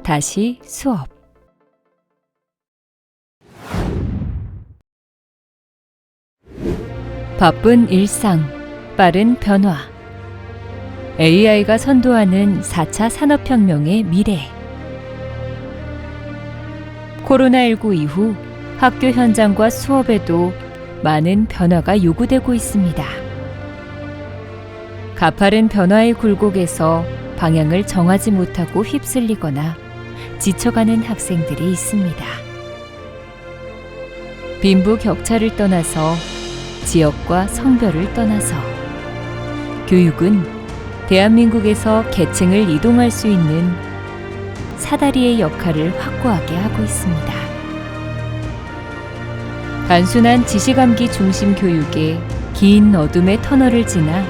다시 수업. 바쁜 일상, 빠른 변화. AI가 선도하는 4차 산업혁명의 미래. 코로나19 이후 학교 현장과 수업에도 많은 변화가 요구되고 있습니다. 가파른 변화의 굴곡에서 방향을 정하지 못하고 휩쓸리거나 지쳐가는 학생들이 있습니다. 빈부격차를 떠나서 지역과 성별을 떠나서 교육은 대한민국에서 계층을 이동할 수 있는 사다리의 역할을 확고하게 하고 있습니다. 단순한 지식암기 중심 교육의 긴 어둠의 터널을 지나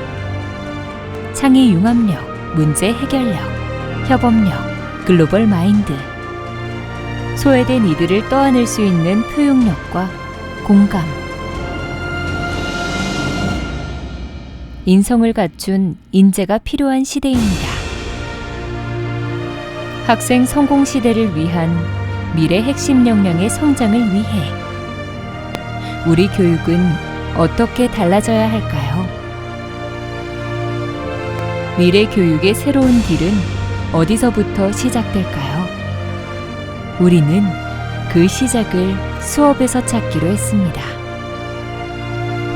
창의 융합력, 문제 해결력, 협업력, 글로벌 마인드, 소외된 이들을 떠안을 수 있는 표현력과 공감, 인성을 갖춘 인재가 필요한 시대입니다. 학생 성공 시대를 위한 미래 핵심 역량의 성장을 위해 우리 교육은 어떻게 달라져야 할까요? 미래 교육의 새로운 길은 어디서부터 시작될까요? 우리는 그 시작을 수업에서 찾기로 했습니다.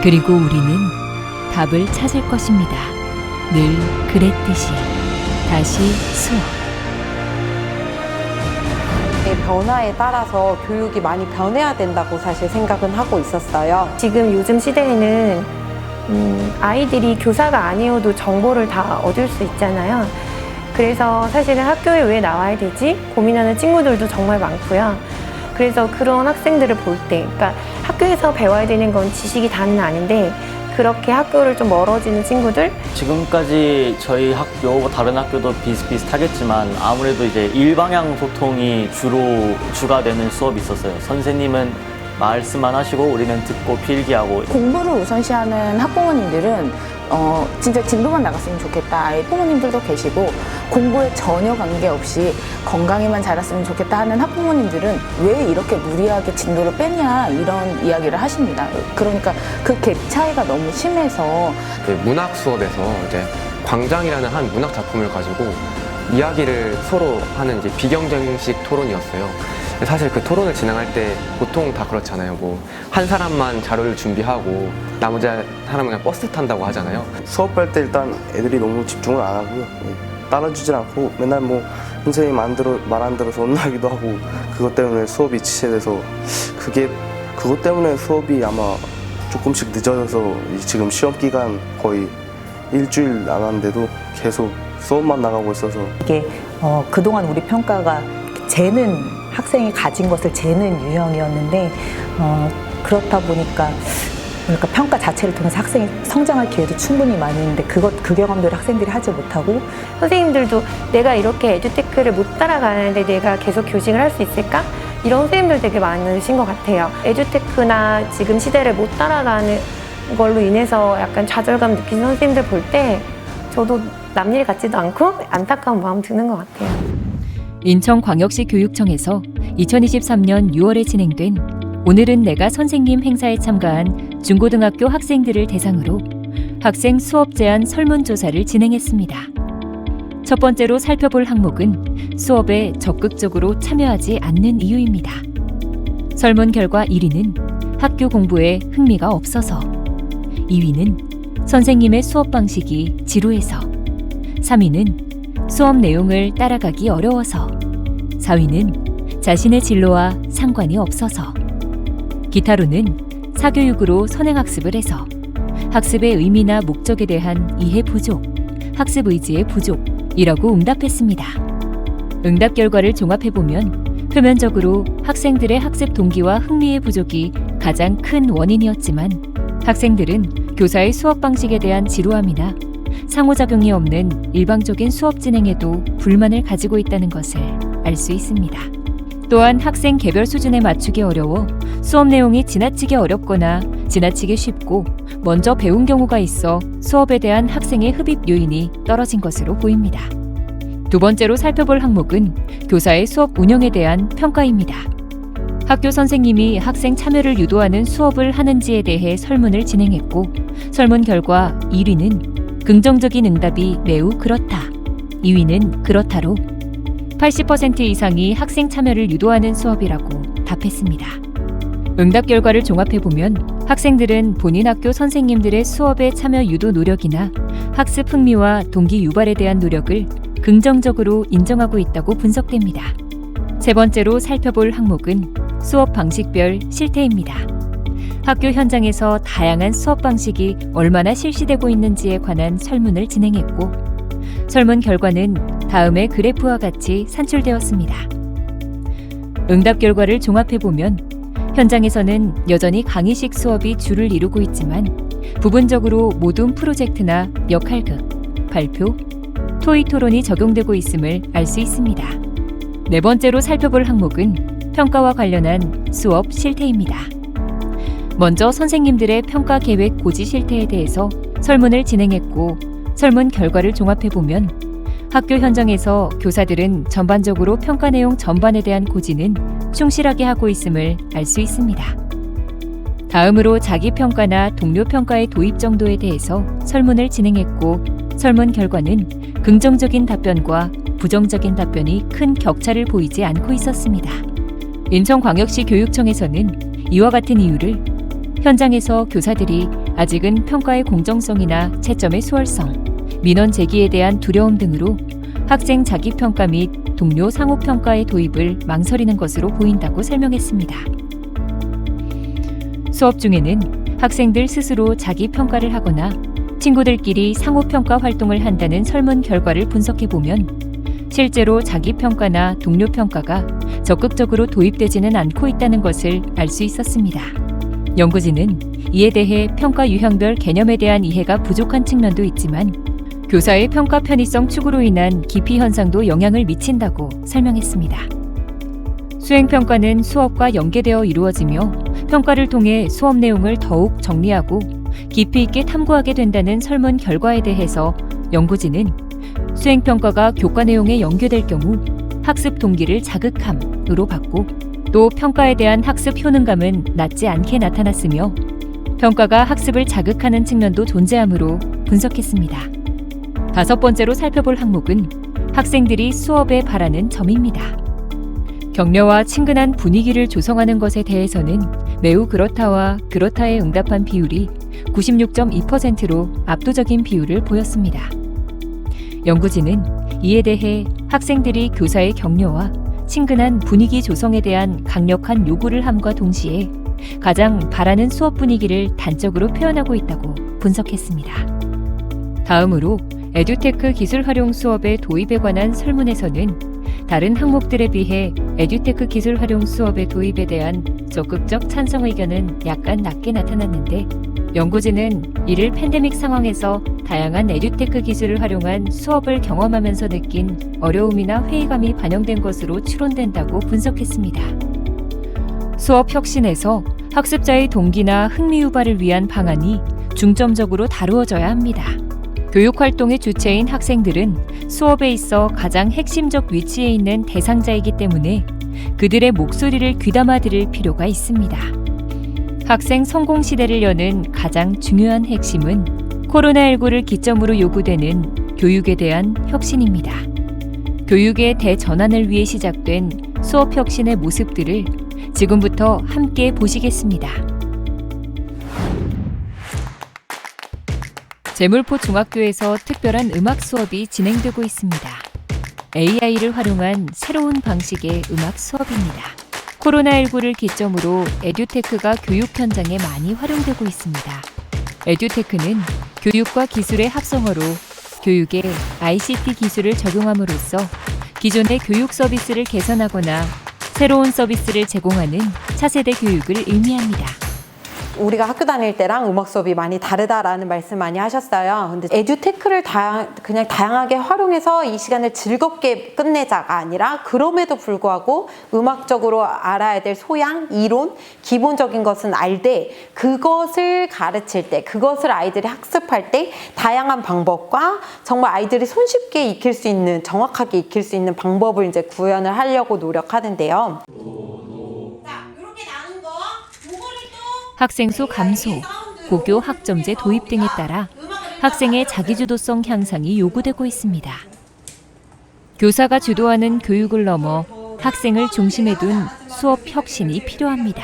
그리고 우리는 답을 찾을 것입니다. 늘 그랬듯이. 다시 수업. 변화에 따라서 교육이 많이 변해야 된다고 사실 생각은 하고 있었어요. 지금 요즘 시대에는 아이들이 교사가 아니어도 정보를 다 얻을 수 있잖아요. 그래서 사실은 학교에 왜 나와야 되지? 고민하는 친구들도 정말 많고요. 그래서 그런 학생들을 볼 때, 그러니까 학교에서 배워야 되는 건 지식이 다는 아닌데 그렇게 학교를 좀 멀어지는 친구들? 지금까지 저희 학교, 다른 학교도 비슷비슷하겠지만 아무래도 이제 일방향 소통이 주가 되는 수업이 있었어요. 선생님은 말씀만 하시고 우리는 듣고 필기하고. 공부를 우선시하는 학부모님들은 진짜 진도만 나갔으면 좋겠다. 아예 부모님들도 계시고 공부에 전혀 관계없이 건강에만 자랐으면 좋겠다 하는 학부모님들은 왜 이렇게 무리하게 진도를 빼냐 이런 이야기를 하십니다. 그러니까 그 갭 차이가 너무 심해서 그 문학 수업에서 이제 광장이라는 한 문학 작품을 가지고 이야기를 서로 하는 이제 비경쟁식 토론이었어요. 사실 그 토론을 진행할 때 보통 다 그렇잖아요. 뭐 한 사람만 자료를 준비하고 나머지 사람은 그냥 버스 탄다고 하잖아요. 수업할 때 일단 애들이 너무 집중을 안 하고요. 따라주질 않고 맨날 뭐 선생님 말 안 들어서 혼나기도 하고 그것 때문에 수업이 지체돼서 그것 때문에 수업이 아마 조금씩 늦어져서 지금 시험 기간 거의 일주일 남았는데도 계속 수업만 나가고 있어서 이게 그동안 우리 평가가 재는 학생이 가진 것을 재는 유형이었는데 그렇다 보니까 그러니까 평가 자체를 통해서 학생이 성장할 기회도 충분히 많이 있는데 그 경험들을 학생들이 하지 못하고 선생님들도 내가 이렇게 에듀테크를 못 따라가는데 내가 계속 교직을 할 수 있을까? 이런 선생님들 되게 많으신 것 같아요. 에듀테크나 지금 시대를 못 따라가는 걸로 인해서 약간 좌절감 느끼는 선생님들 볼 때 저도 남일 같지도 않고 안타까운 마음 드는 것 같아요. 인천광역시 교육청에서 2023년 6월에 진행된 오늘은 내가 선생님 행사에 참가한 중고등학교 학생들을 대상으로 학생 수업 제한 설문조사를 진행했습니다. 첫 번째로 살펴볼 항목은 수업에 적극적으로 참여하지 않는 이유입니다. 설문 결과 1위는 학교 공부에 흥미가 없어서, 2위는 선생님의 수업 방식이 지루해서, 3위는 수업 내용을 따라가기 어려워서, 4위는 자신의 진로와 상관이 없어서, 기타로는 사교육으로 선행학습을 해서 학습의 의미나 목적에 대한 이해 부족, 학습 의지의 부족이라고 응답했습니다. 응답 결과를 종합해보면 표면적으로 학생들의 학습 동기와 흥미의 부족이 가장 큰 원인이었지만 학생들은 교사의 수업 방식에 대한 지루함이나 상호작용이 없는 일방적인 수업 진행에도 불만을 가지고 있다는 것을 알 수 있습니다. 또한 학생 개별 수준에 맞추기 어려워 수업 내용이 지나치게 어렵거나 지나치게 쉽고 먼저 배운 경우가 있어 수업에 대한 학생의 흡입 요인이 떨어진 것으로 보입니다. 두 번째로 살펴볼 항목은 교사의 수업 운영에 대한 평가입니다. 학교 선생님이 학생 참여를 유도하는 수업을 하는지에 대해 설문을 진행했고, 설문 결과 1위는 긍정적인 응답이 매우 그렇다, 2위는 그렇다로 80% 이상이 학생 참여를 유도하는 수업이라고 답했습니다. 응답 결과를 종합해보면 학생들은 본인 학교 선생님들의 수업에 참여 유도 노력이나 학습 흥미와 동기 유발에 대한 노력을 긍정적으로 인정하고 있다고 분석됩니다. 세 번째로 살펴볼 항목은 수업 방식별 실태입니다. 학교 현장에서 다양한 수업 방식이 얼마나 실시되고 있는지에 관한 설문을 진행했고, 설문 결과는 다음의 그래프와 같이 산출되었습니다. 응답 결과를 종합해보면 현장에서는 여전히 강의식 수업이 주를 이루고 있지만 부분적으로 모둠 프로젝트나 역할극, 발표, 토의 토론이 적용되고 있음을 알 수 있습니다. 네 번째로 살펴볼 항목은 평가와 관련한 수업 실태입니다. 먼저 선생님들의 평가 계획 고지 실태에 대해서 설문을 진행했고, 설문 결과를 종합해보면 학교 현장에서 교사들은 전반적으로 평가 내용 전반에 대한 고지는 충실하게 하고 있음을 알 수 있습니다. 다음으로 자기평가나 동료평가의 도입 정도에 대해서 설문을 진행했고, 설문 결과는 긍정적인 답변과 부정적인 답변이 큰 격차를 보이지 않고 있었습니다. 인천광역시 교육청에서는 이와 같은 이유를 현장에서 교사들이 아직은 평가의 공정성이나 채점의 수월성, 민원 제기에 대한 두려움 등으로 학생 자기평가 및 동료 상호평가의 도입을 망설이는 것으로 보인다고 설명했습니다. 수업 중에는 학생들 스스로 자기평가를 하거나 친구들끼리 상호평가 활동을 한다는 설문 결과를 분석해보면 실제로 자기평가나 동료평가가 적극적으로 도입되지는 않고 있다는 것을 알 수 있었습니다. 연구진은 이에 대해 평가 유형별 개념에 대한 이해가 부족한 측면도 있지만 교사의 평가 편의성 축으로 인한 기피 현상도 영향을 미친다고 설명했습니다. 수행평가는 수업과 연계되어 이루어지며 평가를 통해 수업 내용을 더욱 정리하고 깊이 있게 탐구하게 된다는 설문 결과에 대해서 연구진은 수행평가가 교과 내용에 연계될 경우 학습 동기를 자극함으로 봤고, 또 평가에 대한 학습 효능감은 낮지 않게 나타났으며 평가가 학습을 자극하는 측면도 존재하므로 분석했습니다. 다섯 번째로 살펴볼 항목은 학생들이 수업에 바라는 점입니다. 격려와 친근한 분위기를 조성하는 것에 대해서는 매우 그렇다와 그렇다에 응답한 비율이 96.2%로 압도적인 비율을 보였습니다. 연구진은 이에 대해 학생들이 교사의 격려와 친근한 분위기 조성에 대한 강력한 요구를 함과 동시에 가장 바라는 수업 분위기를 단적으로 표현하고 있다고 분석했습니다. 다음으로 에듀테크 기술 활용 수업의 도입에 관한 설문에서는 다른 항목들에 비해 에듀테크 기술 활용 수업의 도입에 대한 적극적 찬성 의견은 약간 낮게 나타났는데, 연구진은 이를 팬데믹 상황에서 다양한 에듀테크 기술을 활용한 수업을 경험하면서 느낀 어려움이나 회의감이 반영된 것으로 추론된다고 분석했습니다. 수업 혁신에서 학습자의 동기나 흥미 유발을 위한 방안이 중점적으로 다루어져야 합니다. 교육활동의 주체인 학생들은 수업에 있어 가장 핵심적 위치에 있는 대상자이기 때문에 그들의 목소리를 귀담아 들을 필요가 있습니다. 학생 성공 시대를 여는 가장 중요한 핵심은 코로나19를 기점으로 요구되는 교육에 대한 혁신입니다. 교육의 대전환을 위해 시작된 수업 혁신의 모습들을 지금부터 함께 보시겠습니다. 제물포 중학교에서 특별한 음악 수업이 진행되고 있습니다. AI를 활용한 새로운 방식의 음악 수업입니다. 코로나19를 기점으로 에듀테크가 교육 현장에 많이 활용되고 있습니다. 에듀테크는 교육과 기술의 합성어로 교육에 ICT 기술을 적용함으로써 기존의 교육 서비스를 개선하거나 새로운 서비스를 제공하는 차세대 교육을 의미합니다. 우리가 학교 다닐 때랑 음악 수업이 많이 다르다라는 말씀 많이 하셨어요. 근데 에듀테크를 그냥 다양하게 활용해서 이 시간을 즐겁게 끝내자가 아니라 그럼에도 불구하고 음악적으로 알아야 될 소양, 이론, 기본적인 것은 알되 그것을 가르칠 때, 그것을 아이들이 학습할 때 다양한 방법과 정말 아이들이 손쉽게 익힐 수 있는, 정확하게 익힐 수 있는 방법을 이제 구현을 하려고 노력하는데요. 학생 수 감소, 고교 학점제 도입 등에 따라 학생의 자기주도성 향상이 요구되고 있습니다. 교사가 주도하는 교육을 넘어 학생을 중심에 둔 수업 혁신이 필요합니다.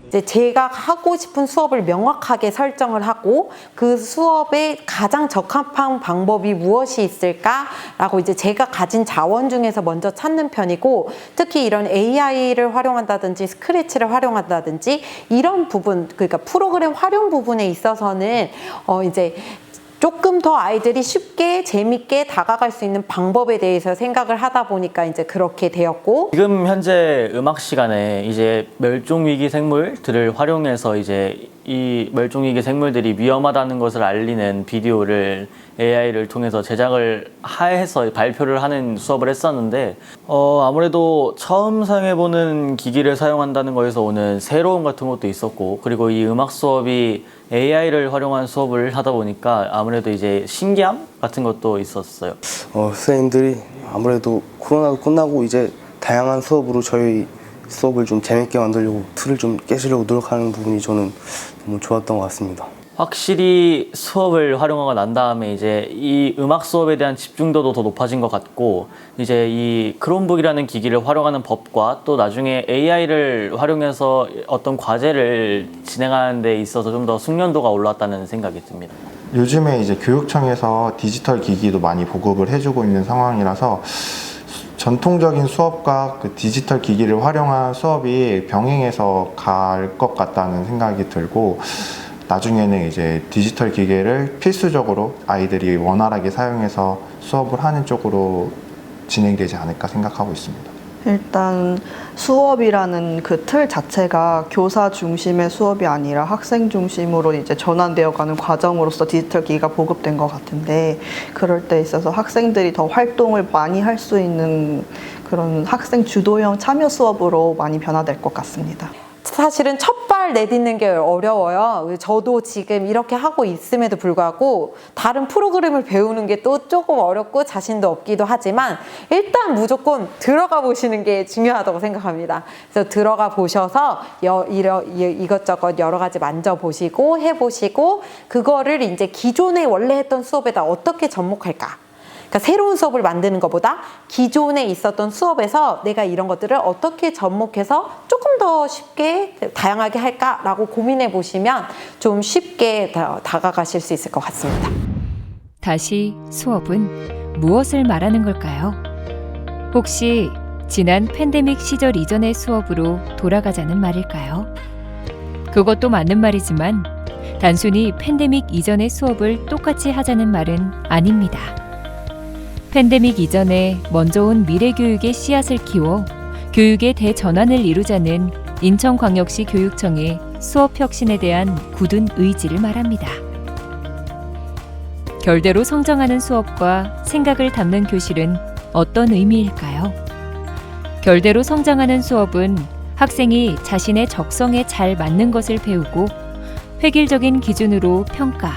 이제 제가 하고 싶은 수업을 명확하게 설정을 하고 그 수업에 가장 적합한 방법이 무엇이 있을까라고 이제 제가 가진 자원 중에서 먼저 찾는 편이고, 특히 이런 AI를 활용한다든지 스크래치를 활용한다든지 이런 부분, 그러니까 프로그램 활용 부분에 있어서는 이제 조금 더 아이들이 쉽게 재밌게 다가갈 수 있는 방법에 대해서 생각을 하다 보니까 이제 그렇게 되었고, 지금 현재 음악 시간에 이제 멸종위기 생물들을 활용해서 이제 이 멸종위기 생물들이 위험하다는 것을 알리는 비디오를 AI를 통해서 제작을 해서 발표를 하는 수업을 했었는데, 아무래도 처음 사용해보는 기기를 사용한다는 거에서 오는 새로움 같은 것도 있었고, 그리고 이 음악 수업이 AI를 활용한 수업을 하다 보니까 아무래도 이제 신기함 같은 것도 있었어요. 선생님들이 아무래도 코로나도 끝나고 이제 다양한 수업으로 저희 수업을 좀 재밌게 만들려고, 틀을 좀 깨시려고 노력하는 부분이 저는 너무 좋았던 것 같습니다. 확실히 수업을 활용하고 난 다음에 이제 이 음악 수업에 대한 집중도도 더 높아진 것 같고, 이제 이 크롬북이라는 기기를 활용하는 법과 또 나중에 AI를 활용해서 어떤 과제를 진행하는 데 있어서 좀 더 숙련도가 올랐다는 생각이 듭니다. 요즘에 이제 교육청에서 디지털 기기도 많이 보급을 해주고 있는 상황이라서 전통적인 수업과 그 디지털 기기를 활용한 수업이 병행해서 갈 것 같다는 생각이 들고, 나중에는 이제 디지털 기계를 필수적으로 아이들이 원활하게 사용해서 수업을 하는 쪽으로 진행되지 않을까 생각하고 있습니다. 일단 수업이라는 그 틀 자체가 교사 중심의 수업이 아니라 학생 중심으로 이제 전환되어 가는 과정으로서 디지털 기기가 보급된 것 같은데, 그럴 때 있어서 학생들이 더 활동을 많이 할 수 있는 그런 학생 주도형 참여 수업으로 많이 변화될 것 같습니다. 사실은 첫 발 내딛는 게 어려워요. 저도 지금 이렇게 하고 있음에도 불구하고 다른 프로그램을 배우는 게 또 조금 어렵고 자신도 없기도 하지만, 일단 무조건 들어가 보시는 게 중요하다고 생각합니다. 그래서 들어가 보셔서 이것저것 여러 가지 만져보시고 해보시고, 그거를 이제 기존에 원래 했던 수업에다 어떻게 접목할까, 그러니까 새로운 수업을 만드는 것보다 기존에 있었던 수업에서 내가 이런 것들을 어떻게 접목해서 조금 더 쉽게 다양하게 할까라고 고민해 보시면 좀 쉽게 다가가실 수 있을 것 같습니다. 다시 수업은 무엇을 말하는 걸까요? 혹시 지난 팬데믹 시절 이전의 수업으로 돌아가자는 말일까요? 그것도 맞는 말이지만 단순히 팬데믹 이전의 수업을 똑같이 하자는 말은 아닙니다. 팬데믹 이전에 먼저 온 미래교육의 씨앗을 키워 교육의 대전환을 이루자는 인천광역시 교육청의 수업 혁신에 대한 굳은 의지를 말합니다. 결대로 성장하는 수업과 생각을 담는 교실은 어떤 의미일까요? 결대로 성장하는 수업은 학생이 자신의 적성에 잘 맞는 것을 배우고 획일적인 기준으로 평가,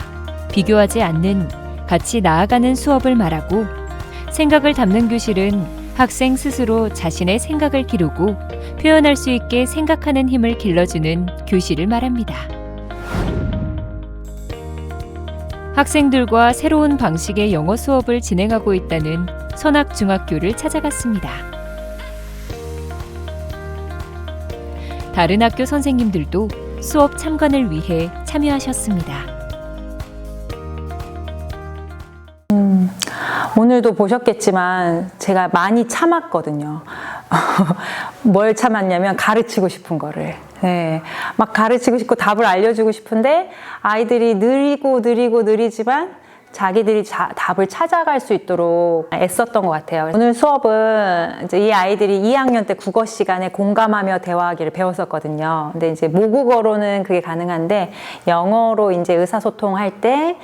비교하지 않는 같이 나아가는 수업을 말하고, 생각을 담는 교실은 학생 스스로 자신의 생각을 기르고 표현할 수 있게 생각하는 힘을 길러주는 교실을 말합니다. 학생들과 새로운 방식의 영어 수업을 진행하고 있다는 선악중학교를 찾아갔습니다. 다른 학교 선생님들도 수업 참관을 위해 참여하셨습니다. 오늘도 보셨겠지만 제가 많이 참았거든요. 뭘 참았냐면 가르치고 싶은 거를. 네, 막 가르치고 싶고 답을 알려주고 싶은데 아이들이 느리지만 자기들이 답을 찾아갈 수 있도록 애썼던 것 같아요. 오늘 수업은 이제 이 아이들이 2학년 때 국어 시간에 공감하며 대화하기를 배웠었거든요. 근데 이제 모국어로는 그게 가능한데 영어로 이제 의사소통할 때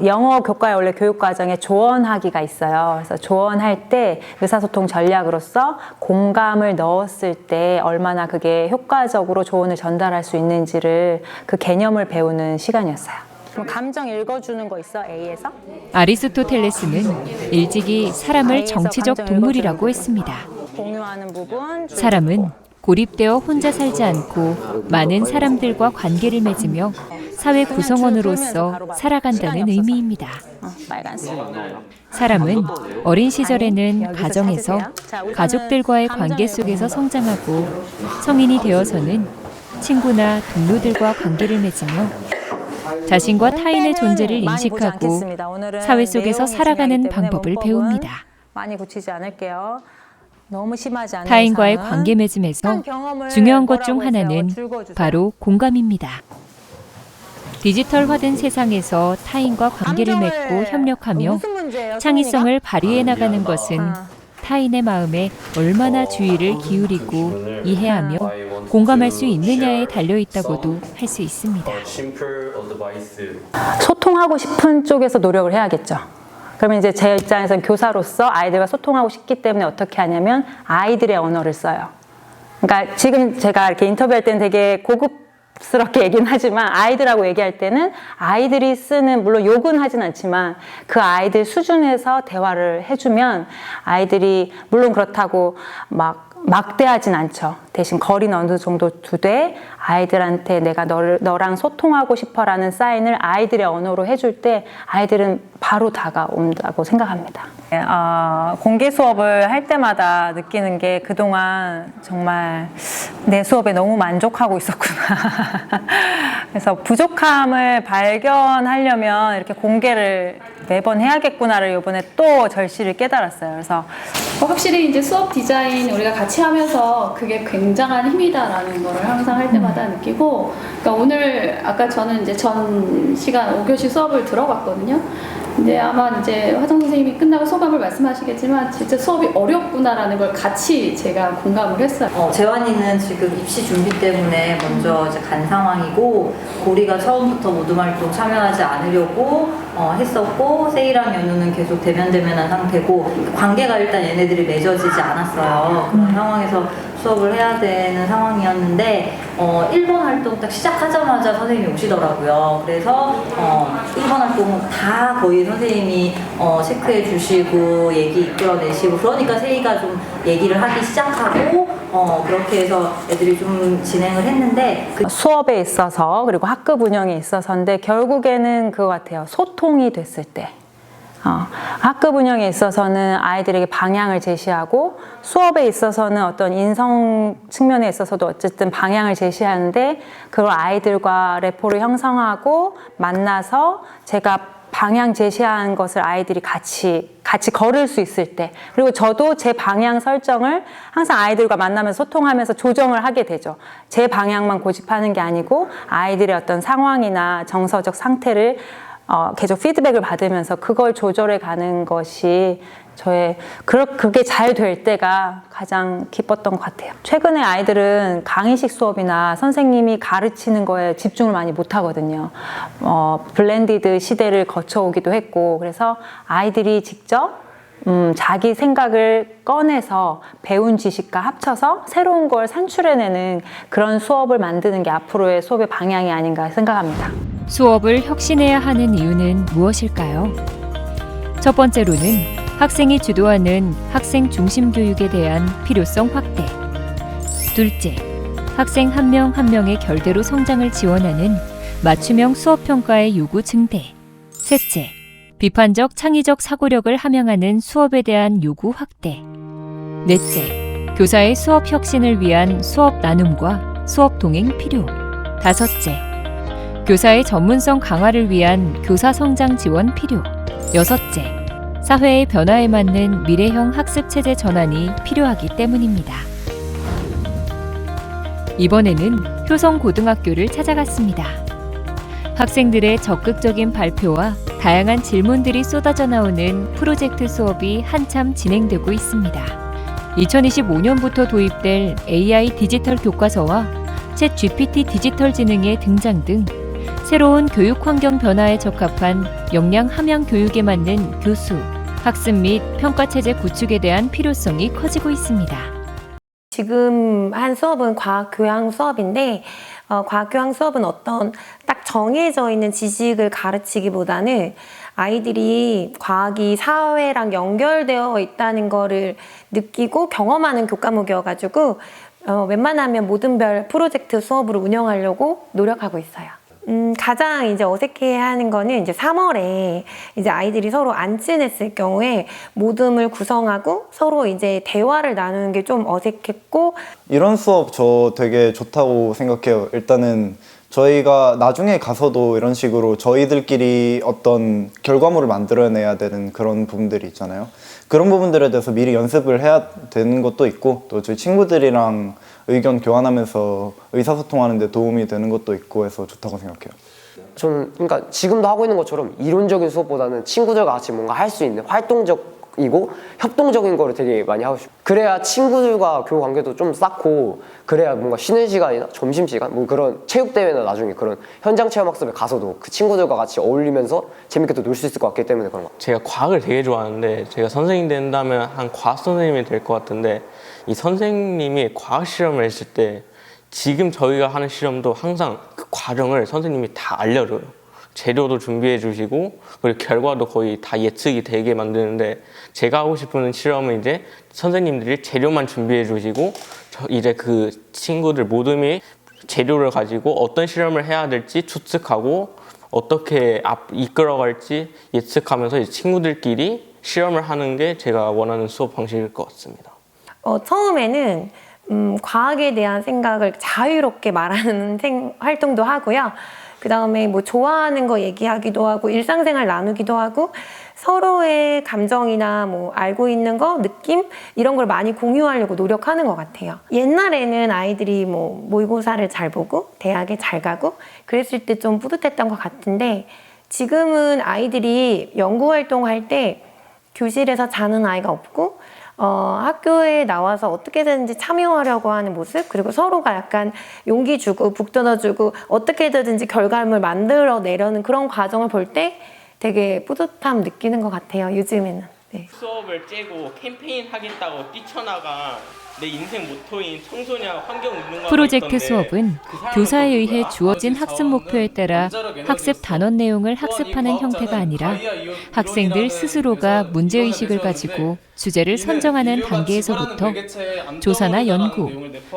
영어 교과에 원래 교육과정에 조언하기가 있어요. 그래서 조언할 때 의사소통 전략으로서 공감을 넣었을 때 얼마나 그게 효과적으로 조언을 전달할 수 있는지를 그 개념을 배우는 시간이었어요. 그럼 감정 읽어주는 거 있어? A에서? 아리스토텔레스는 일찍이 사람을 정치적 동물이라고 했습니다. 공유하는 부분. 사람은 고립되어 혼자 살지 않고 많은 사람들과 관계를 맺으며 사회 구성원으로서 살아간다는 의미입니다. 빨간색. 사람은 어린 시절에는 가정에서 가족들과의 관계 속에서 성장하고 성인이 되어서는 친구나 동료들과 관계를 맺으며 자신과 타인의 존재를 인식하고 사회 속에서 살아가는 방법을 배웁니다. 많이 고치지 않을게요. 너무 심하지 않은 타인과의 이상은 관계 맺음에서 경험을 중요한 것 중 뭐라고 했어요? 하나는 줄거주세요. 바로 공감입니다. 디지털화된 세상에서 타인과 관계를 맺고 협력하며 무슨 문제예요, 창의성을 발휘해 나가는 것은 타인의 마음에 얼마나 주의를 기울이고 이해하며 공감할 수 있느냐에 달려 있다고도 할 수 있습니다. 소통하고 싶은 쪽에서 노력을 해야겠죠. 그러면 이제 제 입장에서는 교사로서 아이들과 소통하고 싶기 때문에 어떻게 하냐면 아이들의 언어를 써요. 그러니까 지금 제가 이렇게 인터뷰할 때는 되게 고급스럽게 얘기는 하지만 아이들하고 얘기할 때는 아이들이 쓰는, 물론 욕은 하진 않지만 그 아이들 수준에서 대화를 해주면 아이들이 물론 그렇다고 막 막대하진 않죠. 대신 거리는 어느 정도 두되 아이들한테 내가 너랑 소통하고 싶어라는 사인을 아이들의 언어로 해줄 때 아이들은 바로 다가온다고 생각합니다. 공개 수업을 할 때마다 느끼는 게 그동안 정말 내 수업에 너무 만족하고 있었구나. 그래서 부족함을 발견하려면 이렇게 공개를 매번 해야겠구나를 이번에 또 절실히 깨달았어요. 그래서 확실히 이제 수업 디자인 우리가 같이 하면서 그게 굉장한 힘이다라는 거를 항상 할 때마다 느끼고, 그러니까 오늘 아까 저는 이제 전 시간 5교시 수업을 들어봤거든요. 근데 아마 이제 화정 선생님이 끝나고 소감을 말씀하시겠지만 진짜 수업이 어렵구나라는 걸 같이 제가 공감을 했어요. 재환이는 지금 입시 준비 때문에 먼저 이제 간 상황이고, 고리가 처음부터 모둠 활동 참여하지 않으려고 했었고, 세이랑 연우는 계속 대면대면한 상태고 관계가 일단 얘네들이 맺어지지 않았어요. 그런 상황에서 수업을 해야 되는 상황이었는데 1번 활동 딱 시작하자마자 선생님이 오시더라고요. 그래서 1번 활동 다 거의 선생님이 체크해 주시고 얘기 이끌어내시고, 그러니까 세이가 좀 얘기를 하기 시작하고 그렇게 해서 애들이 좀 진행을 했는데, 수업에 있어서 그리고 학급 운영에 있어서인데 결국에는 그거 같아요. 소통이 됐을 때 학급 운영에 있어서는 아이들에게 방향을 제시하고, 수업에 있어서는 어떤 인성 측면에 있어서도 어쨌든 방향을 제시하는데, 그걸 아이들과 레포를 형성하고 만나서 제가 방향 제시한 것을 아이들이 같이 걸을 수 있을 때, 그리고 저도 제 방향 설정을 항상 아이들과 만나면서 소통하면서 조정을 하게 되죠. 제 방향만 고집하는 게 아니고 아이들의 어떤 상황이나 정서적 상태를 계속 피드백을 받으면서 그걸 조절해 가는 것이 그게 잘 될 때가 가장 기뻤던 것 같아요. 최근에 아이들은 강의식 수업이나 선생님이 가르치는 거에 집중을 많이 못 하거든요. 블렌디드 시대를 거쳐오기도 했고, 그래서 아이들이 직접 자기 생각을 꺼내서 배운 지식과 합쳐서 새로운 걸 산출해내는 그런 수업을 만드는 게 앞으로의 수업의 방향이 아닌가 생각합니다. 수업을 혁신해야 하는 이유는 무엇일까요? 첫 번째로는 학생이 주도하는 학생 중심 교육에 대한 필요성 확대. 둘째, 학생 한 명 한 명의 결대로 성장을 지원하는 맞춤형 수업 평가의 요구 증대. 셋째, 비판적 창의적 사고력을 함양하는 수업에 대한 요구 확대. 넷째, 교사의 수업 혁신을 위한 수업 나눔과 수업 동행 필요. 다섯째, 교사의 전문성 강화를 위한 교사 성장 지원 필요. 여섯째, 사회의 변화에 맞는 미래형 학습 체제 전환이 필요하기 때문입니다. 이번에는 효성고등학교를 찾아갔습니다. 학생들의 적극적인 발표와 다양한 질문들이 쏟아져 나오는 프로젝트 수업이 한참 진행되고 있습니다. 2025년부터 도입될 AI 디지털 교과서와 챗 GPT 디지털 지능의 등장 등 새로운 교육 환경 변화에 적합한 역량 함양 교육에 맞는 교수, 학습 및 평가 체제 구축에 대한 필요성이 커지고 있습니다. 지금 한 수업은 과학 교양 수업인데 과학 교양 수업은 어떤 딱 정해져 있는 지식을 가르치기보다는 아이들이 과학이 사회랑 연결되어 있다는 거를 느끼고 경험하는 교과목이어가지고 웬만하면 모든 별 프로젝트 수업으로 운영하려고 노력하고 있어요. 가장 이제 어색해하는 거는 이제 3월에 이제 아이들이 서로 안 친했을 경우에 모둠을 구성하고 서로 이제 대화를 나누는 게 좀 어색했고. 이런 수업 저 되게 좋다고 생각해요. 일단은 저희가 나중에 가서도 이런 식으로 저희들끼리 어떤 결과물을 만들어내야 되는 그런 부분들이 있잖아요. 그런 부분들에 대해서 미리 연습을 해야 되는 것도 있고, 또 저희 친구들이랑 의견 교환하면서 의사소통하는 데 도움이 되는 것도 있고 해서 좋다고 생각해요. 저는 그러니까 지금도 하고 있는 것처럼 이론적인 수업보다는 친구들과 같이 뭔가 할 수 있는 활동적이고 협동적인 거를 되게 많이 하고 싶어요. 그래야 친구들과 교우 관계도 좀 쌓고, 그래야 뭔가 쉬는 시간이나 점심시간, 뭐 그런 체육대회나 나중에 그런 현장 체험학습에 가서도 그 친구들과 같이 어울리면서 재밌게 또 놀 수 있을 것 같기 때문에 그런 것 같아요. 제가 과학을 되게 좋아하는데 제가 선생님 된다면 한 과학 선생님이 될 것 같은데, 이 선생님이 과학 실험을 했을 때 지금 저희가 하는 실험도 항상 그 과정을 선생님이 다 알려줘요. 재료도 준비해 주시고, 그리고 결과도 거의 다 예측이 되게 만드는데, 제가 하고 싶은 실험은 이제 선생님들이 재료만 준비해 주시고 이제 그 친구들 모둠이 재료를 가지고 어떤 실험을 해야 될지 추측하고 어떻게 이끌어갈지 예측하면서 이제 친구들끼리 실험을 하는 게 제가 원하는 수업 방식일 것 같습니다. 처음에는 과학에 대한 생각을 자유롭게 말하는 활동도 하고요. 그 다음에 뭐 좋아하는 거 얘기하기도 하고 일상생활 나누기도 하고 서로의 감정이나 뭐 알고 있는 거, 느낌 이런 걸 많이 공유하려고 노력하는 것 같아요. 옛날에는 아이들이 뭐 모의고사를 잘 보고 대학에 잘 가고 그랬을 때 좀 뿌듯했던 것 같은데, 지금은 아이들이 연구활동할 때 교실에서 자는 아이가 없고 학교에 나와서 어떻게든지 참여하려고 하는 모습, 그리고 서로가 약간 용기 주고 북돋아주고 어떻게든지 결과물을 만들어내려는 그런 과정을 볼 때 되게 뿌듯함 느끼는 것 같아요, 요즘에는. 네. 수업을 째고 캠페인 하겠다고 뛰쳐나가 내 인생 모토인 청소년 환경운동가 프로젝트 수업은 교사에 의해 주어진 학습 목표에 따라 학습 단원 내용을 학습하는 형태가 아니라 학생들 스스로가 문제의식을 가지고 주제를 선정하는 단계에서부터 조사나 연구,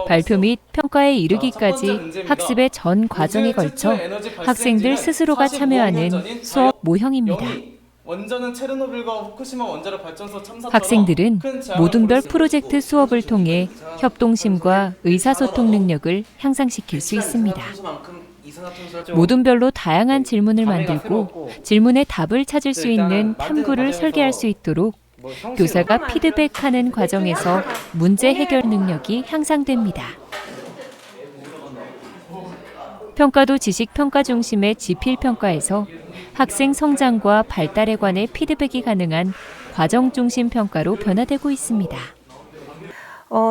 발표 및 평가에 이르기까지 학습의 전 과정에 걸쳐 학생들 스스로가 참여하는 수업 모형입니다. 원전은 체르노빌과 후쿠시마 원자력 발전소 참사. 학생들은 모둠별 프로젝트 수업을 통해 협동심과 의사소통 능력을 향상시킬 수 있습니다. 모둠별로 다양한 질문을 만들고 질문에 답을 찾을 수 있는 탐구를 설계할 수 있도록 교사가 피드백하는 과정에서 문제 해결 능력이 향상됩니다. 평가도 지식평가 중심의 지필평가에서 학생 성장과 발달에 관해 피드백이 가능한 과정 중심 평가로 변화되고 있습니다.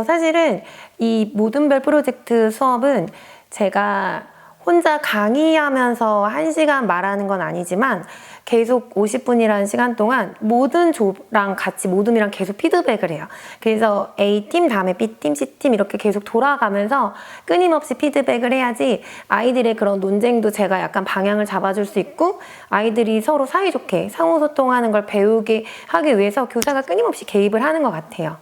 사실은 이 모둠별 프로젝트 수업은 제가 혼자 강의하면서 1시간 말하는 건 아니지만 계속 50분이라는 시간 동안 모든 조랑 같이 모둠이랑 계속 피드백을 해요. 그래서 A팀, 다음에 B팀, C팀 이렇게 계속 돌아가면서 끊임없이 피드백을 해야지 아이들의 그런 논쟁도 제가 약간 방향을 잡아줄 수 있고 아이들이 서로 사이좋게 상호소통하는 걸 배우게 하기 위해서 교사가 끊임없이 개입을 하는 것 같아요.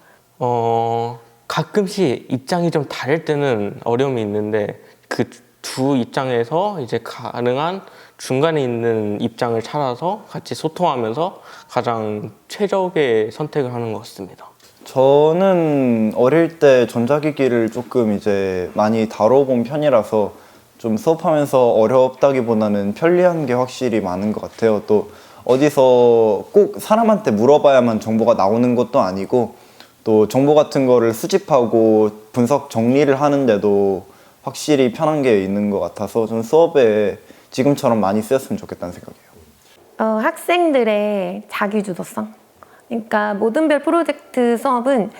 가끔씩 입장이 좀 다를 때는 어려움이 있는데 그 두 입장에서 이제 가능한 중간에 있는 입장을 찾아서 같이 소통하면서 가장 최적의 선택을 하는 것 같습니다. 저는 어릴 때 전자기기를 조금 이제 많이 다뤄본 편이라서 좀 수업하면서 어렵다기보다는 편리한 게 확실히 많은 것 같아요. 또 어디서 꼭 사람한테 물어봐야만 정보가 나오는 것도 아니고 또 정보 같은 거를 수집하고 분석 정리를 하는데도 확실히 편한 게 있는 것 같아서 좀 수업에 지금처럼 많이 쓰였으면 좋겠다는 생각이에요. 학생들의 자기주도성. 그러니까 모든별 프로젝트 수업은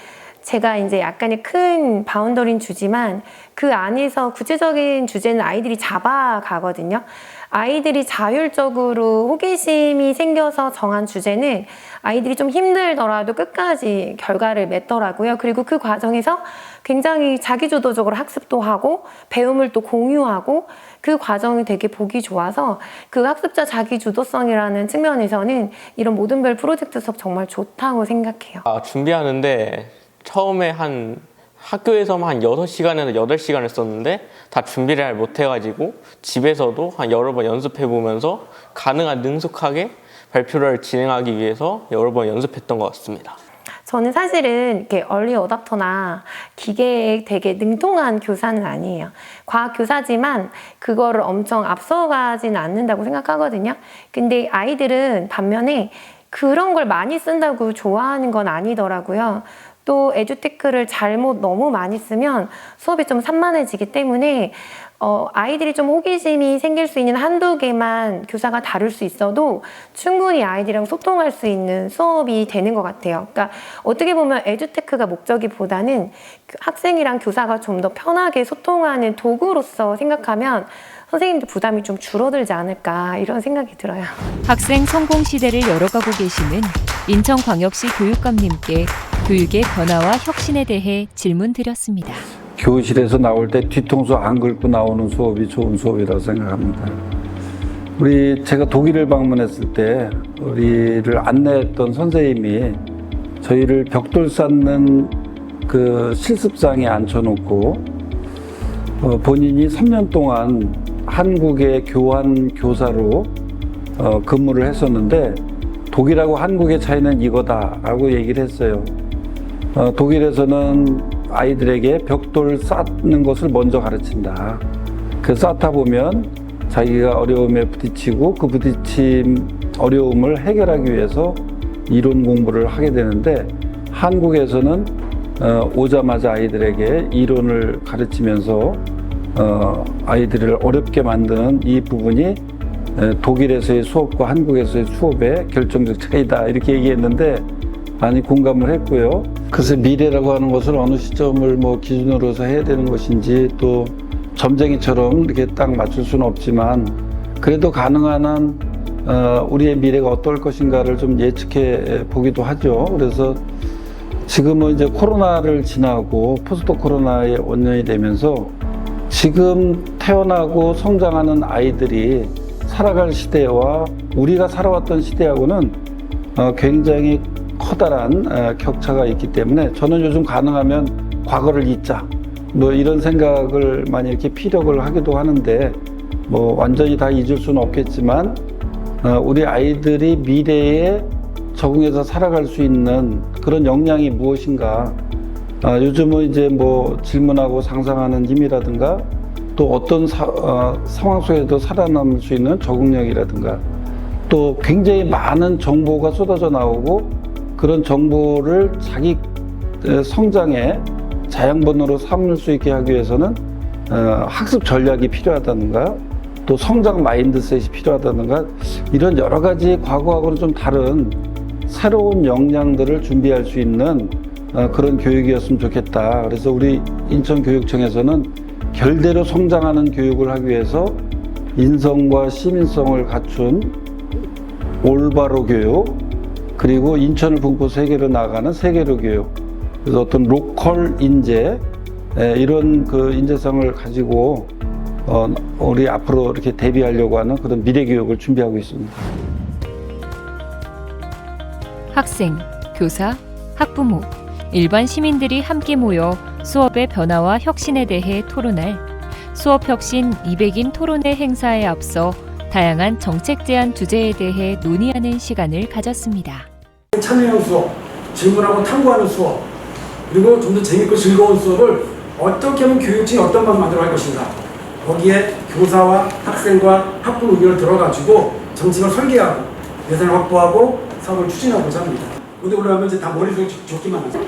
제가 이제 약간의 큰 바운더리는 주지만 그 안에서 구체적인 주제는 아이들이 잡아가거든요. 아이들이 자율적으로 호기심이 생겨서 정한 주제는 아이들이 좀 힘들더라도 끝까지 결과를 맺더라고요. 그리고 그 과정에서 굉장히 자기주도적으로 학습도 하고 배움을 또 공유하고 그 과정이 되게 보기 좋아서 그 학습자 자기주도성이라는 측면에서는 이런 모든별 프로젝트 수업 정말 좋다고 생각해요. 준비하는데 처음에 학교에서만 한 6시간에서 8시간을 썼는데 다 준비를 잘 못해가지고 집에서도 한 여러 번 연습해보면서 가능한 능숙하게 발표를 진행하기 위해서 여러 번 연습했던 것 같습니다. 저는 사실은 이렇게 얼리 어답터나 기계에 되게 능통한 교사는 아니에요. 과학 교사지만 그거를 엄청 앞서가진 않는다고 생각하거든요. 근데 아이들은 반면에 그런 걸 많이 쓴다고 좋아하는 건 아니더라고요. 또 에듀테크를 잘못 너무 많이 쓰면 수업이 좀 산만해지기 때문에 아이들이 좀 호기심이 생길 수 있는 한두 개만 교사가 다룰 수 있어도 충분히 아이들이랑 소통할 수 있는 수업이 되는 것 같아요. 그러니까 어떻게 보면 에듀테크가 목적이보다는 학생이랑 교사가 좀 더 편하게 소통하는 도구로서 생각하면 선생님들 부담이 좀 줄어들지 않을까 이런 생각이 들어요. 학생 성공 시대를 열어가고 계시는 인천광역시 교육감님께 교육의 변화와 혁신에 대해 질문 드렸습니다. 교실에서 나올 때 뒤통수 안 긁고 나오는 수업이 좋은 수업이라고 생각합니다. 제가 독일을 방문했을 때 우리를 안내했던 선생님이 저희를 벽돌 쌓는 그 실습장에 앉혀놓고 본인이 3년 동안 한국의 교환 교사로 근무를 했었는데 독일하고 한국의 차이는 이거다라고 얘기를 했어요. 독일에서는 아이들에게 벽돌 쌓는 것을 먼저 가르친다. 그 쌓다 보면 자기가 어려움에 부딪히고 그 부딪힘 어려움을 해결하기 위해서 이론 공부를 하게 되는데 한국에서는 오자마자 아이들에게 이론을 가르치면서 아이들을 어렵게 만드는 이 부분이 독일에서의 수업과 한국에서의 수업의 결정적 차이다 이렇게 얘기했는데 많이 공감을 했고요. 그래서 미래라고 하는 것을 어느 시점을 기준으로 해야 되는 것인지 또 점쟁이처럼 이렇게 딱 맞출 수는 없지만 그래도 가능한 한 우리의 미래가 어떨 것인가를 좀 예측해 보기도 하죠. 그래서 지금은 이제 코로나를 지나고 포스트 코로나에 원년이 되면서 지금 태어나고 성장하는 아이들이 살아갈 시대와 우리가 살아왔던 시대하고는 굉장히 커다란 격차가 있기 때문에 저는 요즘 가능하면 과거를 잊자 이런 생각을 많이 이렇게 피력을 하기도 하는데 완전히 다 잊을 수는 없겠지만 우리 아이들이 미래에 적응해서 살아갈 수 있는 그런 역량이 무엇인가 요즘은 이제 질문하고 상상하는 힘이라든가 또 어떤 상황 속에도 살아남을 수 있는 적응력이라든가 또 굉장히 많은 정보가 쏟아져 나오고 그런 정보를 자기 성장에 자양분으로 삼을 수 있게 하기 위해서는 학습 전략이 필요하다든가 또 성장 마인드셋이 필요하다든가 이런 여러 가지 과거하고는 좀 다른 새로운 역량들을 준비할 수 있는 그런 교육이었으면 좋겠다. 그래서 우리 인천교육청에서는 결대로 성장하는 교육을 하기 위해서 인성과 시민성을 갖춘 올바로 교육 그리고 인천을 분포 세계로 나아가는 세계로 교육 그래서 어떤 로컬 인재 이런 그 인재성을 가지고 우리 앞으로 이렇게 대비하려고 하는 그런 미래 교육을 준비하고 있습니다. 학생, 교사, 학부모, 일반 시민들이 함께 모여 수업의 변화와 혁신에 대해 토론할 수업혁신 200인 토론회 행사에 앞서 다양한 정책 제안 주제에 대해 논의하는 시간을 가졌습니다. 참여형 수업, 질문하고 탐구하는 수업, 그리고 좀 더 재밌고 즐거운 수업을 어떻게 하면 교육청이 어떤 방식으로 만들어 갈 것인가. 거기에 교사와 학생과 학부모 의견을 들어가지고 정책을 설계하고 예산을 확보하고 사업을 추진하고자 합니다. 근데 올라가면 이제 다 머릿속에 적기만 하죠.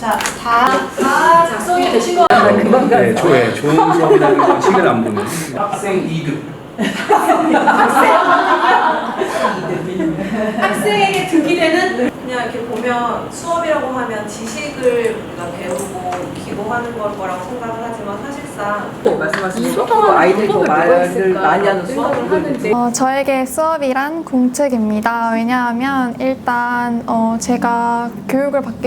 자, 다 작성이 되신 거 같아요. 네, 좋은 수업이라는 건 시계를 안 보면 학생 2급. 학생에게 득이 되는 그냥 이렇게 보면 수업이라고 하면 지식을 우리가 배우고 기고하는 걸 거라고 생각을 하지만 사실상 말씀하시는 거 아이들이 더 말을 많이 하는 수업을 하는데 저에게 수업이란 공책입니다. 왜냐하면 일단 제가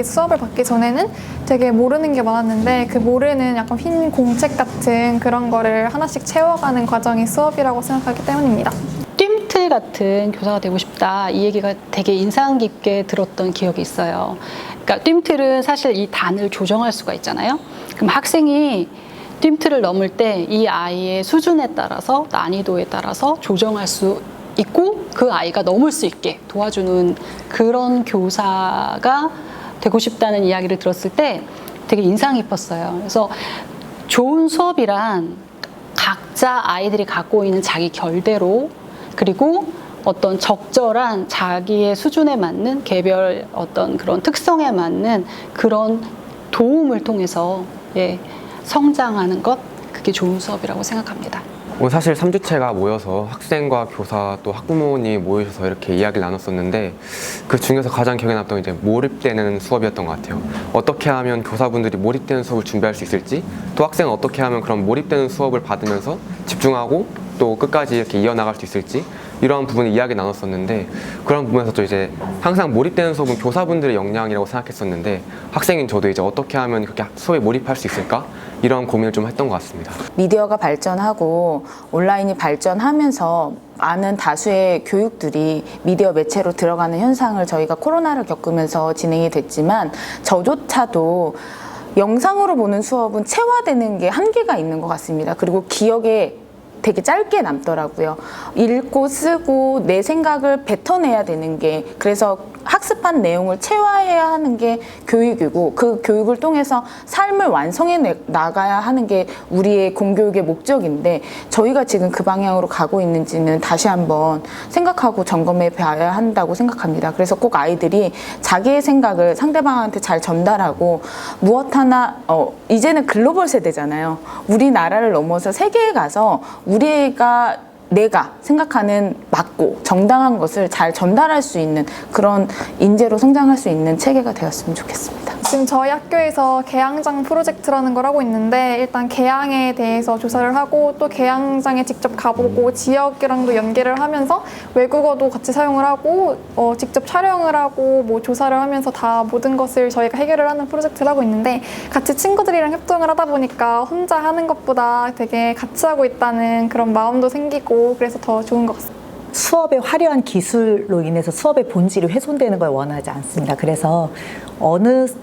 수업을 받기 전에는 되게 모르는 게 많았는데 그 모르는 약간 흰 공책 같은 그런 거를 하나씩 채워가는 과정이 수업이라고 생각하기 때문입니다. 뜀틀 같은 교사가 되고 싶다 이 얘기가 되게 인상 깊게 들었던 기억이 있어요. 그러니까 뜀틀은 사실 이 단을 조정할 수가 있잖아요. 그럼 학생이 뜀틀을 넘을 때 이 아이의 수준에 따라서 난이도에 따라서 조정할 수 있고 그 아이가 넘을 수 있게 도와주는 그런 교사가 되고 싶다는 이야기를 들었을 때 되게 인상 깊었어요. 그래서 좋은 수업이란 각자 아이들이 갖고 있는 자기 결대로 그리고 어떤 적절한 자기의 수준에 맞는 개별 어떤 그런 특성에 맞는 그런 도움을 통해서 성장하는 것 그게 좋은 수업이라고 생각합니다. 사실 3주체가 모여서 학생과 교사 또 학부모님이 모이셔서 이렇게 이야기를 나눴었는데 그 중에서 가장 기억에 남던 이제 몰입되는 수업이었던 것 같아요. 어떻게 하면 교사분들이 몰입되는 수업을 준비할 수 있을지 또 학생은 어떻게 하면 그런 몰입되는 수업을 받으면서 집중하고 또 끝까지 이렇게 이어나갈 수 있을지 이런 부분을 이야기 나눴었는데 그런 부분에서 또 이제 항상 몰입되는 수업은 교사분들의 역량이라고 생각했었는데 학생인 저도 이제 어떻게 하면 그렇게 수업에 몰입할 수 있을까 이런 고민을 좀 했던 것 같습니다. 미디어가 발전하고 온라인이 발전하면서 많은 다수의 교육들이 미디어 매체로 들어가는 현상을 저희가 코로나를 겪으면서 진행이 됐지만 저조차도 영상으로 보는 수업은 체화되는 게 한계가 있는 것 같습니다. 그리고 기억에 되게 짧게 남더라고요. 읽고 쓰고 내 생각을 뱉어내야 되는 게 그래서 학습한 내용을 체화해야 하는 게 교육이고 그 교육을 통해서 삶을 완성해 나가야 하는 게 우리의 공교육의 목적인데 저희가 지금 그 방향으로 가고 있는지는 다시 한번 생각하고 점검해 봐야 한다고 생각합니다. 그래서 꼭 아이들이 자기의 생각을 상대방한테 잘 전달하고 무엇 하나 이제는 글로벌 세대잖아요. 우리나라를 넘어서 세계에 가서 내가 생각하는 맞고 정당한 것을 잘 전달할 수 있는 그런 인재로 성장할 수 있는 체계가 되었으면 좋겠습니다. 지금 저희 학교에서 개항장 프로젝트라는 걸 하고 있는데 일단 개항에 대해서 조사를 하고 또 개항장에 직접 가보고 지역이랑도 연계를 하면서 외국어도 같이 사용을 하고 직접 촬영을 하고 뭐 조사를 하면서 다 모든 것을 저희가 해결을 하는 프로젝트를 하고 있는데 같이 친구들이랑 협동을 하다 보니까 혼자 하는 것보다 되게 같이 하고 있다는 그런 마음도 생기고 그래서 더 좋은 것 같습니다. 수업의 화려한 기술로 인해서 수업의 본질이 훼손되는 걸 원하지 않습니다. 그래서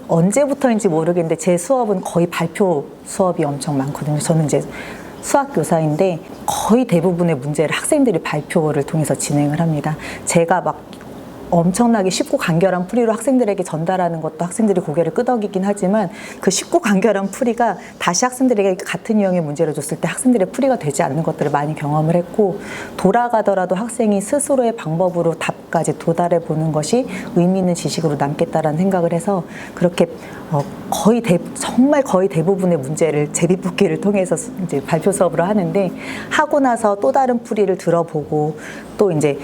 언제부터인지 모르겠는데 제 수업은 거의 발표 수업이 엄청 많거든요. 저는 이제 수학 교사인데 거의 대부분의 문제를 학생들이 발표를 통해서 진행을 합니다. 제가 막 엄청나게 쉽고 간결한 풀이로 학생들에게 전달하는 것도 학생들이 고개를 끄덕이긴 하지만 그 쉽고 간결한 풀이가 다시 학생들에게 같은 유형의 문제를 줬을 때 학생들의 풀이가 되지 않는 것들을 많이 경험을 했고 돌아가더라도 학생이 스스로의 방법으로 답까지 도달해 보는 것이 의미 있는 지식으로 남겠다라는 생각을 해서 그렇게 정말 거의 대부분의 문제를 제비뽑기를 통해서 이제 발표 수업으로 하는데 하고 나서 또 다른 풀이를 들어보고 또 이제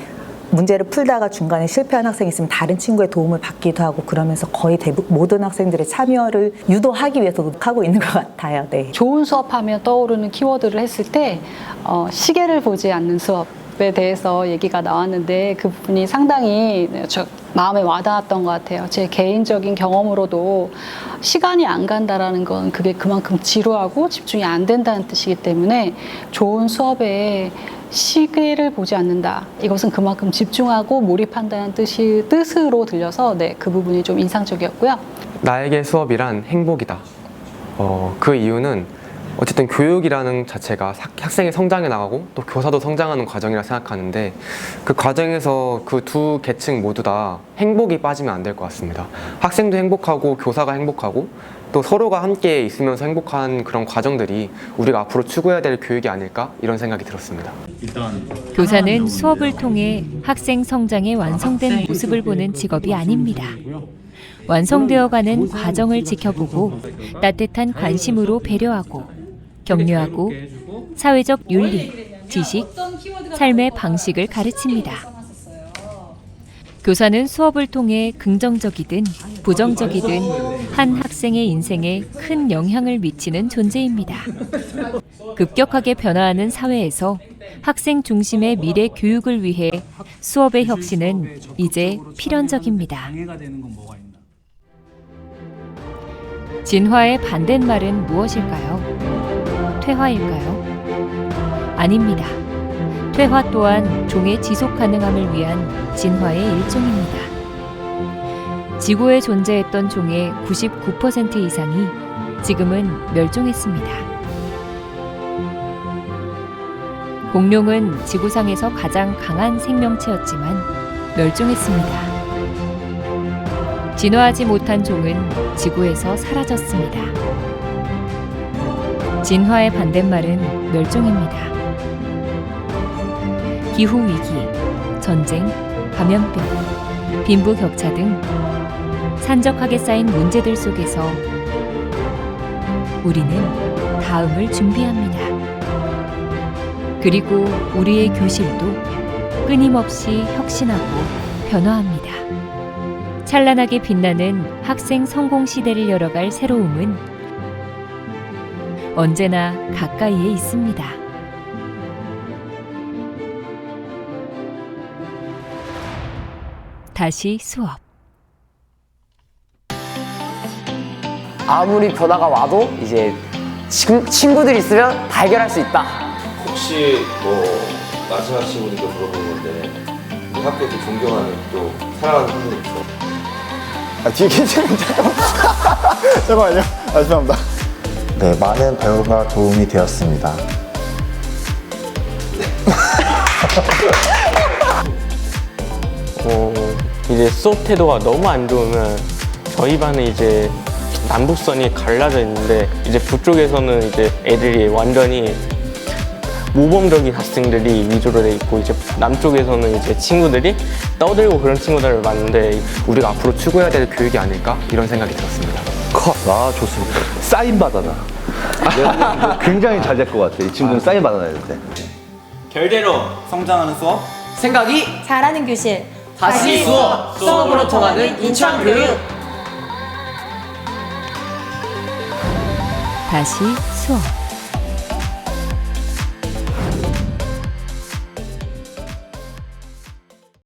문제를 풀다가 중간에 실패한 학생이 있으면 다른 친구의 도움을 받기도 하고 그러면서 거의 모든 학생들의 참여를 유도하기 위해서 노력하고 있는 것 같아요. 네. 좋은 수업하면 떠오르는 키워드를 했을 때 시계를 보지 않는 수업에 대해서 얘기가 나왔는데 그 부분이 상당히 마음에 와닿았던 것 같아요. 제 개인적인 경험으로도 시간이 안 간다라는 건 그게 그만큼 지루하고 집중이 안 된다는 뜻이기 때문에 좋은 수업에 시계를 보지 않는다. 이것은 그만큼 집중하고 몰입한다는 뜻으로 들려서 그 부분이 좀 인상적이었고요. 나에게 수업이란 행복이다. 그 이유는 어쨌든 교육이라는 자체가 학생이 성장해 나가고 또 교사도 성장하는 과정이라 생각하는데 그 과정에서 그 두 계층 모두 다 행복이 빠지면 안 될 것 같습니다. 학생도 행복하고 교사가 행복하고 또 서로가 함께 있으면서 행복한 그런 과정들이 우리가 앞으로 추구해야 될 교육이 아닐까 이런 생각이 들었습니다. 교사는 수업을 통해 학생 성장의 완성된 모습을 보는 직업이 아닙니다. 완성되어가는 과정을 지켜보고 따뜻한 관심으로 배려하고 격려하고 사회적 윤리, 지식, 삶의 방식을 가르칩니다. 교사는 수업을 통해 긍정적이든 부정적이든 한 학생의 인생에 큰 영향을 미치는 존재입니다. 급격하게 변화하는 사회에서 학생 중심의 미래 교육을 위해 수업의 혁신은 이제 필연적입니다. 진화의 반대말은 무엇일까요? 퇴화일까요? 아닙니다. 퇴화 또한 종의 지속 가능함을 위한 진화의 일종입니다. 지구에 존재했던 종의 99% 이상이 지금은 멸종했습니다. 공룡은 지구상에서 가장 강한 생명체였지만 멸종했습니다. 진화하지 못한 종은 지구에서 사라졌습니다. 진화의 반대말은 멸종입니다. 기후위기, 전쟁, 감염병, 빈부격차 등 산적하게 쌓인 문제들 속에서 우리는 다음을 준비합니다. 그리고 우리의 교실도 끊임없이 혁신하고 변화합니다. 찬란하게 빛나는 학생 성공 시대를 열어갈 새로움은 언제나 가까이에 있습니다. 다시 수업. 아무리 변화가 와도 이제 친구들이 있으면 다 해결할 수 있다. 혹시 뭐 마지막 친구들도 물어보는 건데 우리 학교에서 존경하는 또 사랑하는 선생님 있어? 뒤에 계시는 잠깐만요. 죄송합니다. 네, 많은 배우가 도움이 되었습니다. 이제 수업 태도가 너무 안 좋으면 저희 반은 이제 남북선이 갈라져 있는데 이제 북쪽에서는 이제 애들이 완전히 모범적인 학생들이 위주로 돼 있고 이제 남쪽에서는 이제 친구들이 떠들고 그런 친구들을 봤는데 우리가 앞으로 추구해야 될 교육이 아닐까 이런 생각이 들었습니다. 아, 좋습니다. 사인 받아놔. 굉장히 잘 될 것 같아. 이 친구는 사인 받아놔야 돼. 결대로 성장하는 수업. 생각이 잘하는 교실. 다시 수업으로 통하는 인천 교육. 다시 수업.